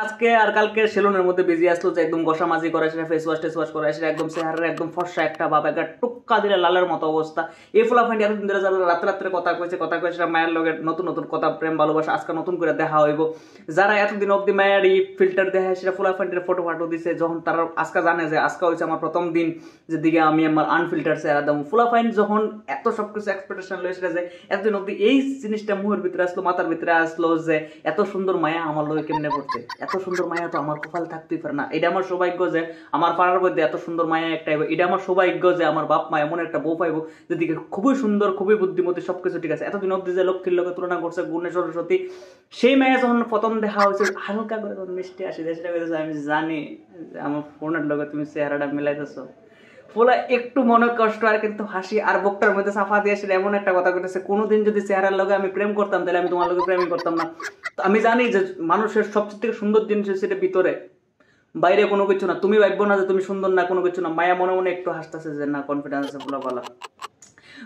আজকে আর কালকে সেলুনের মধ্যে বিজি আসলো যে একদম গোসামাজি করে, সেটা ফেস ওয়াশ টেস ওয়াশ করে, সেটা একদম চেহারার একদম ফর্সা একটা ভাব, একটা টুক্কা দিলে লালের মতো অবস্থা। এই ফুলাফান্ডি এতদিন ধরে যারা রাত্রে রাত্রে কথা কয়েছে সেটা মায়ের লগে নতুন নতুন কথা, প্রেম ভালোবাসা আজকে নতুন করে দেখা হইব। যারা এতদিন অব্দি মায়ের এই ফিল্টার দেখায় সেটা ফুলাফান্ডির ফটো ফাটো দিছে, যখন তারা আজকে জানে যে আজকে হয়েছে আমার প্রথম দিন যেদিকে আমি আমার আনফিল্টার চেহারা দেবো, ফুলাফাইন যখন এত সবকিছু এক্সপেকটেশন লয়ে সেটা যে এতদিন অব্দি এই জিনিসটা মুহের ভিতরে আসলো, মাথার ভিতরে আসলো যে এত সুন্দর মায়া আমার লোকে কেমনে করছে, এত সুন্দর মায়া তো আমার কপাল থাকতেই পারে না। এটা আমার সৌভাগ্য যে আমার পাড়ার মধ্যে এত সুন্দর মায়া একটা, এটা আমার সৌভাগ্য যে আমার বাপ মা এমন একটা বউ পাইবো যেদিকে খুবই সুন্দর, খুবই বুদ্ধিমতী, সবকিছু ঠিক আছে। এতদিন অব্দি যে লক্ষ্মীর লোকে তুলনা করছে গুণে সরস্বতী, সেই মায়া যখন প্রথম দেখা হয়েছে হালকা করে তখন মিষ্টি আসে, সেটা কইতেছে আমি জানি আমার ফোনের লোকে তুমি চেহারাটা মিলাইতেছো। পোলা একটু মনে কষ্ট আর কিন্তু হাসি আর বকটার মধ্যে সাফা দিয়ে আসলে এমন একটা কথা কইতেছে, কোনোদিন যদি চেহারার লগে আমি প্রেম করতাম তাহলে আমি তোমার লগে প্রেমই করতাম না। তো আমি জানি যে মানুষের সবচেয়ে থেকে সুন্দর জিনিস সেটা ভিতরে, বাইরে কোনো কিছু না। তুমি ভাববো না যে তুমি সুন্দর না, কোনো কিছু না। মায়া মনে মনে একটু হাসতেছে যে না, কনফিডেন্স আছে ফুলা বলা।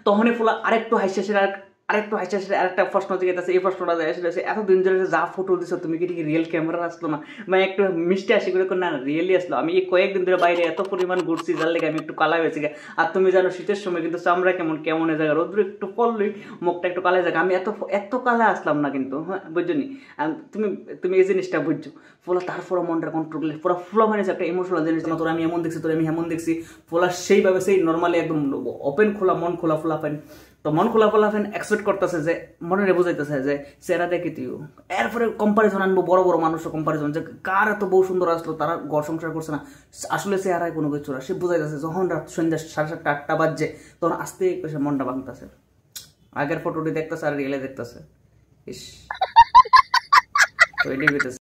তখনই ফুলা আরেকটু হাসছে, সেটা আরেকটু হাসছে, সেটা আরেকটা প্রশ্ন জিজ্ঞাসা, এই প্রশ্নটা যায় সেটা এতদিন ধরে যা ফটো দিছো তুমি কি রিয়েল ক্যামেরা আসলো না? মানে একটু মিষ্টি আসি করে না রিয়েলি আসলো। আমি এই কয়েকদিন ধরে বাইরে এত পরিমাণ ঘুরছি যার লেগে আমি একটু কালা হয়েছি। আর তুমি জানো শীতের সময় কিন্তু চামড়া কেমন কেমন হয়ে যায়, রোদ্র একটু পড়লেই মুখটা একটু কালা যায়। আমি এত কালা আসলাম না কিন্তু, হ্যাঁ বুঝছো নি? তুমি তুমি এই জিনিসটা বুঝছো। ফলে তারপরে মনটা কন্ট্রোল পুরো ফুলা মানে একটা ইমোশনাল জিনিস, তোর আমি এমন দেখছি, তোর আমি এমন দেখছি। ফোলা সেইভাবে সেই নর্মালি একদম ওপেন খোলা, মন খোলা ফুলা পাইন। তো মন খোলা ফলাফেন এক্সপেক্ট করতেছে যে মনে বুঝাইতেছে যে চেহারা দেখি তুই। এরপরে কম্পারিজন আনবো, বড় বড় মানুষের কম্পারিজন যে কার এত বউ সুন্দর আসলো, তারা ঘর সংসার করছে না, আসলে চেহারায় কোনো কিছু না। সে বুঝাইতেছে যখন রাত সন্ধ্যা 7:30 8টা বাজছে তখন আস্তে করে মনটা ভাঙতেছে। আগের ফটোটি দেখতেছে আর রিয়েলে দেখতেছে, ইস তো এটাই হইতেছে।